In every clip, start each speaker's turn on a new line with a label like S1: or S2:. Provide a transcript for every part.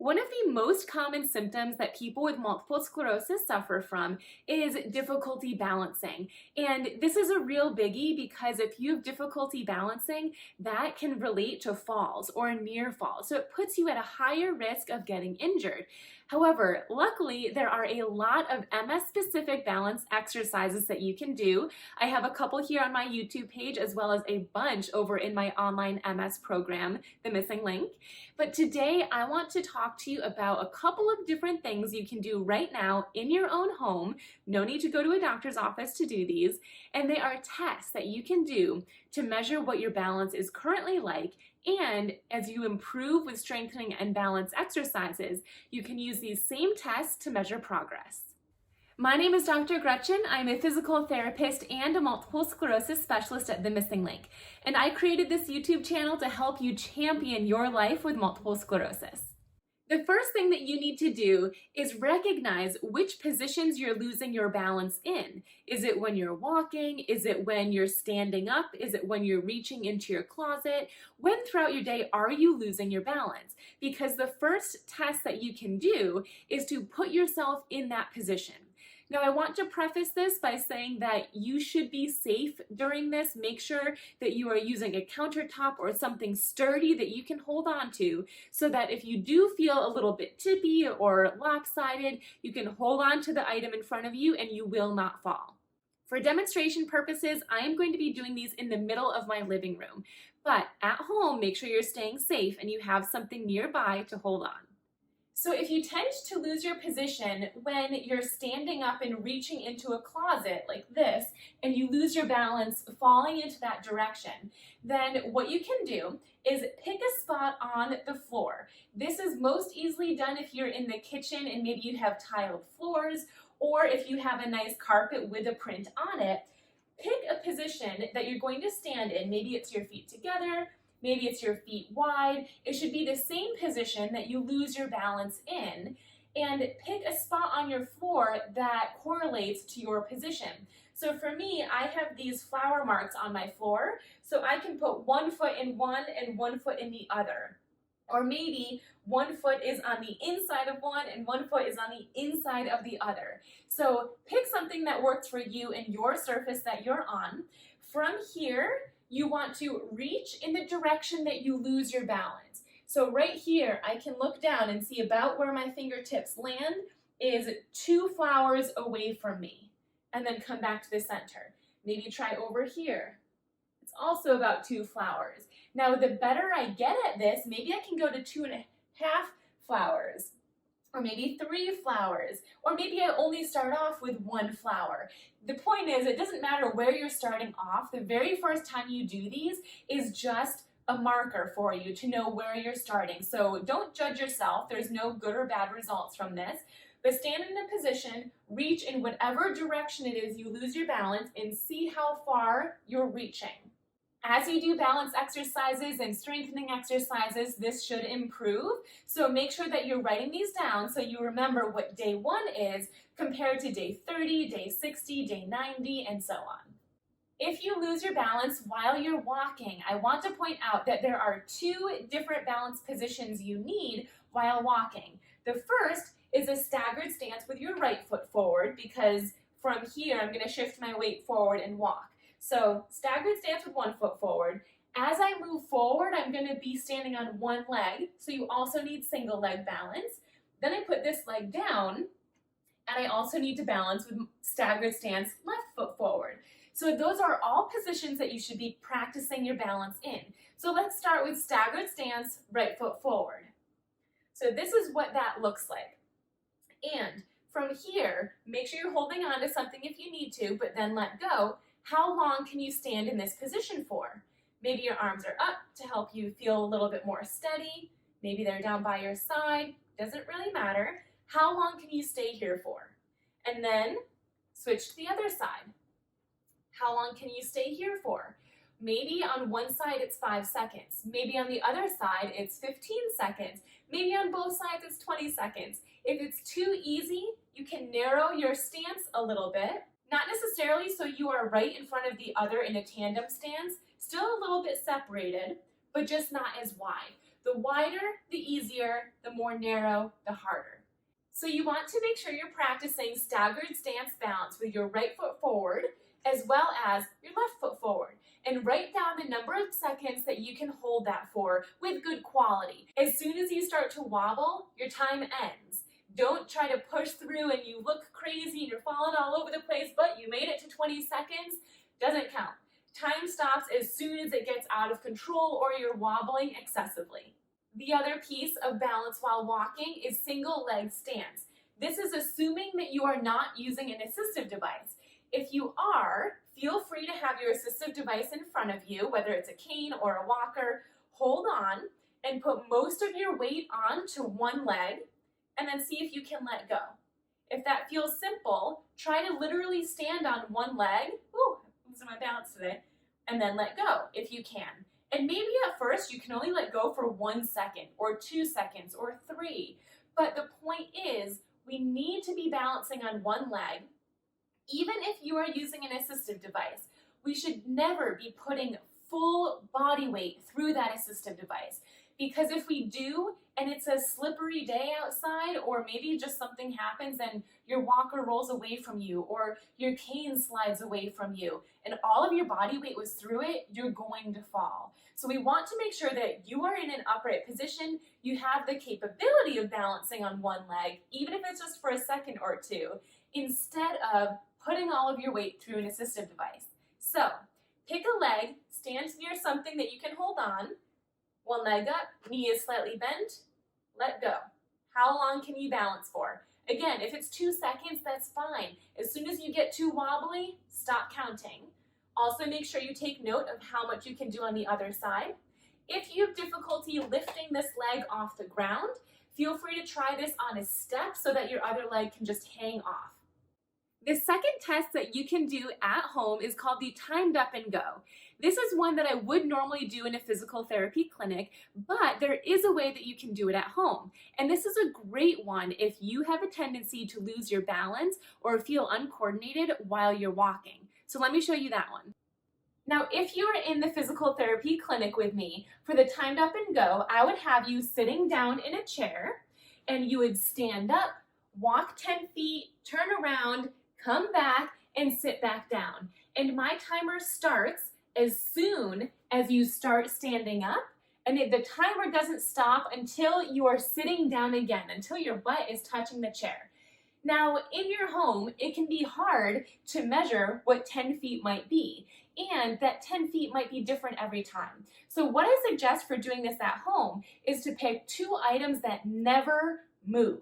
S1: One of the most common symptoms that people with multiple sclerosis suffer from is difficulty balancing. And this is a real biggie because if you have difficulty balancing, that can relate to falls or near falls. So it puts you at a higher risk of getting injured. However, luckily, there are a lot of MS-specific balance exercises that you can do. I have a couple here on my YouTube page as well as a bunch over in my online MS program, The Missing Link. But today I want to talk to you about a couple of different things you can do right now in your own home. No need to go to a doctor's office to do these. And they are tests that you can do to measure what your balance is currently like. And as you improve with strengthening and balance exercises, you can use these same tests to measure progress. My name is Dr. Gretchen. I'm a physical therapist and a multiple sclerosis specialist at The Missing Link. And I created this YouTube channel to help you champion your life with multiple sclerosis. The first thing that you need to do is recognize which positions you're losing your balance in. Is it when you're walking? Is it when you're standing up? Is it when you're reaching into your closet? When throughout your day are you losing your balance? Because the first test that you can do is to put yourself in that position. Now, I want to preface this by saying that you should be safe during this. Make sure that you are using a countertop or something sturdy that you can hold on to so that if you do feel a little bit tippy or lopsided, you can hold on to the item in front of you and you will not fall. For demonstration purposes, I am going to be doing these in the middle of my living room. But at home, make sure you're staying safe and you have something nearby to hold on. So if you tend to lose your position when you're standing up and reaching into a closet like this, and you lose your balance falling into that direction, then what you can do is pick a spot on the floor. This is most easily done if you're in the kitchen and maybe you have tiled floors, or if you have a nice carpet with a print on it. Pick a position that you're going to stand in. Maybe it's your feet together. Maybe it's your feet wide. It should be the same position that you lose your balance in, and pick a spot on your floor that correlates to your position. So for me, I have these flower marks on my floor, so I can put one foot in one and one foot in the other. Or maybe one foot is on the inside of one and one foot is on the inside of the other. So pick something that works for you and your surface that you're on. From here, you want to reach in the direction that you lose your balance. So right here, I can look down and see about where my fingertips land is 2 flowers away from me. And then come back to the center. Maybe try over here. It's also about 2 flowers. Now, the better I get at this, maybe I can go to 2.5 flowers. Or maybe 3 flowers, or maybe I only start off with 1 flower. The point is, it doesn't matter where you're starting off. The very first time you do these is just a marker for you to know where you're starting. So don't judge yourself. There's no good or bad results from this. But stand in a position, reach in whatever direction it is you lose your balance, and see how far you're reaching. As you do balance exercises and strengthening exercises, this should improve. So make sure that you're writing these down so you remember what day 1 is compared to day 30, day 60, day 90, and so on. If you lose your balance while you're walking, I want to point out that there are 2 different balance positions you need while walking. The first is a staggered stance with your right foot forward, because from here I'm going to shift my weight forward and walk. So staggered stance with 1 foot forward. As I move forward, I'm going to be standing on 1 leg, so you also need single leg balance. Then I put this leg down, and I also need to balance with staggered stance, left foot forward. So those are all positions that you should be practicing your balance in. So let's start with staggered stance, right foot forward. So this is what that looks like. And from here, make sure you're holding on to something if you need to, but then let go. How long can you stand in this position for? Maybe your arms are up to help you feel a little bit more steady. Maybe they're down by your side. Doesn't really matter. How long can you stay here for? And then switch to the other side. How long can you stay here for? Maybe on one side it's 5 seconds. Maybe on the other side it's 15 seconds. Maybe on both sides it's 20 seconds. If it's too easy, you can narrow your stance a little bit. Not necessarily so you are right in front of the other in a tandem stance, still a little bit separated, but just not as wide. The wider, the easier, the more narrow, the harder. So you want to make sure you're practicing staggered stance balance with your right foot forward as well as your left foot forward. And write down the number of seconds that you can hold that for with good quality. As soon as you start to wobble, your time ends. Don't try to push through and you look crazy and you're falling all over the place, but you made it to 20 seconds. Doesn't count. Time stops as soon as it gets out of control or you're wobbling excessively. The other piece of balance while walking is single leg stance. This is assuming that you are not using an assistive device. If you are, feel free to have your assistive device in front of you, whether it's a cane or a walker. Hold on and put most of your weight onto one leg and then see if you can let go. If that feels simple, try to literally stand on one leg. Ooh, I'm losing my balance today. And then let go if you can. And maybe at first you can only let go for 1 second or 2 seconds or 3. But the point is we need to be balancing on one leg. Even if you are using an assistive device, we should never be putting full body weight through that assistive device. Because if we do, and it's a slippery day outside, or maybe just something happens and your walker rolls away from you, or your cane slides away from you, and all of your body weight was through it, you're going to fall. So we want to make sure that you are in an upright position, you have the capability of balancing on one leg, even if it's just for a second or two, instead of putting all of your weight through an assistive device. So pick a leg, stand near something that you can hold on. One leg up, knee is slightly bent, let go. How long can you balance for? Again, if it's 2 seconds, that's fine. As soon as you get too wobbly, stop counting. Also make sure you take note of how much you can do on the other side. If you have difficulty lifting this leg off the ground, feel free to try this on a step so that your other leg can just hang off. The second test that you can do at home is called the timed up and go. This is one that I would normally do in a physical therapy clinic, but there is a way that you can do it at home. And this is a great one if you have a tendency to lose your balance or feel uncoordinated while you're walking. So let me show you that one. Now, if you are in the physical therapy clinic with me, for the timed up and go, I would have you sitting down in a chair and you would stand up, walk 10 feet, turn around, come back, and sit back down. And my timer starts as soon as you start standing up, and the timer doesn't stop until you are sitting down again, until your butt is touching the chair. Now, in your home, it can be hard to measure what 10 feet might be, and that 10 feet might be different every time. So what I suggest for doing this at home is to pick 2 items that never move.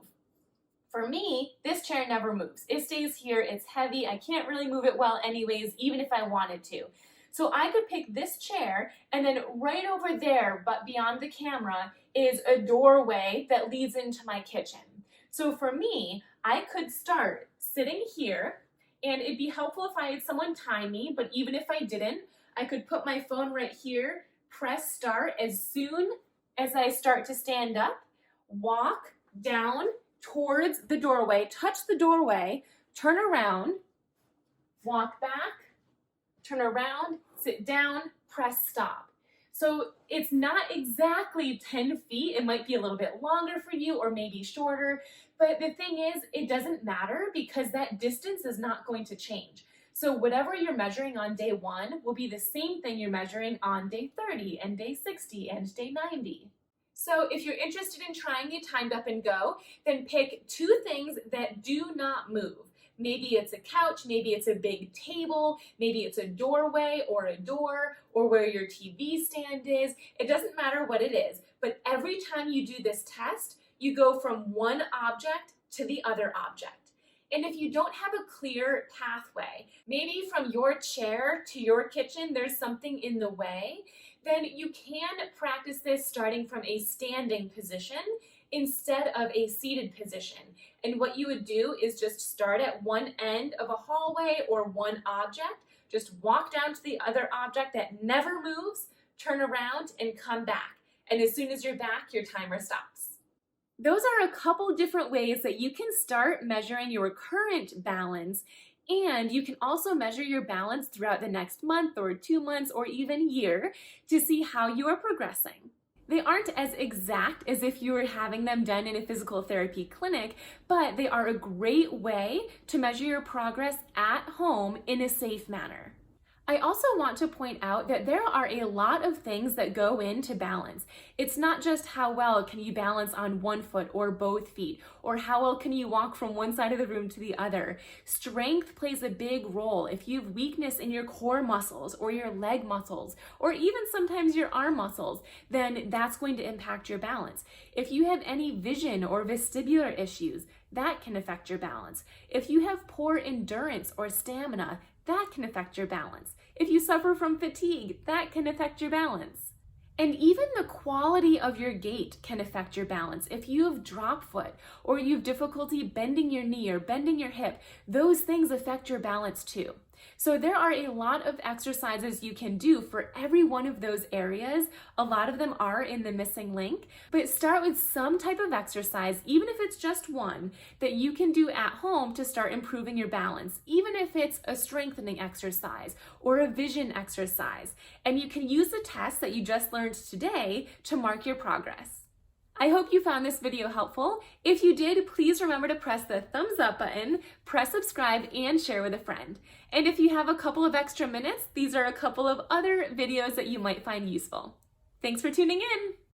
S1: For me, this chair never moves. It stays here, it's heavy, I can't really move it well anyways, even if I wanted to. So I could pick this chair, and then right over there, but beyond the camera, is a doorway that leads into my kitchen. So for me, I could start sitting here, and it'd be helpful if I had someone time me, but even if I didn't, I could put my phone right here, press start as soon as I start to stand up, walk down towards the doorway, touch the doorway, turn around, walk back, turn around, sit down, press stop. So it's not exactly 10 feet. It might be a little bit longer for you or maybe shorter. But the thing is, it doesn't matter because that distance is not going to change. So whatever you're measuring on day 1 will be the same thing you're measuring on day 30 and day 60 and day 90. So if you're interested in trying the timed up and go, then pick 2 things that do not move. Maybe it's a couch, maybe it's a big table, maybe it's a doorway or a door or where your TV stand is. It doesn't matter what it is, but every time you do this test, you go from one object to the other object. And if you don't have a clear pathway, maybe from your chair to your kitchen, there's something in the way, then you can practice this starting from a standing position instead of a seated position. And what you would do is just start at one end of a hallway or one object, just walk down to the other object that never moves, turn around and come back. And as soon as you're back, your timer stops. Those are a couple different ways that you can start measuring your current balance, and you can also measure your balance throughout the next month or 2 months or even year to see how you are progressing. They aren't as exact as if you were having them done in a physical therapy clinic, but they are a great way to measure your progress at home in a safe manner. I also want to point out that there are a lot of things that go into balance. It's not just how well can you balance on one foot or both feet, or how well can you walk from one side of the room to the other. Strength plays a big role. If you have weakness in your core muscles or your leg muscles, or even sometimes your arm muscles, then that's going to impact your balance. If you have any vision or vestibular issues, that can affect your balance. If you have poor endurance or stamina, that can affect your balance. If you suffer from fatigue, that can affect your balance. And even the quality of your gait can affect your balance. If you have drop foot or you have difficulty bending your knee or bending your hip, those things affect your balance too. So there are a lot of exercises you can do for every one of those areas. A lot of them are in the missing link, but start with some type of exercise, even if it's just one, that you can do at home to start improving your balance, even if it's a strengthening exercise or a vision exercise. And you can use the test that you just learned today to mark your progress. I hope you found this video helpful. If you did, please remember to press the thumbs up button, press subscribe, and share with a friend. And if you have a couple of extra minutes, these are a couple of other videos that you might find useful. Thanks for tuning in.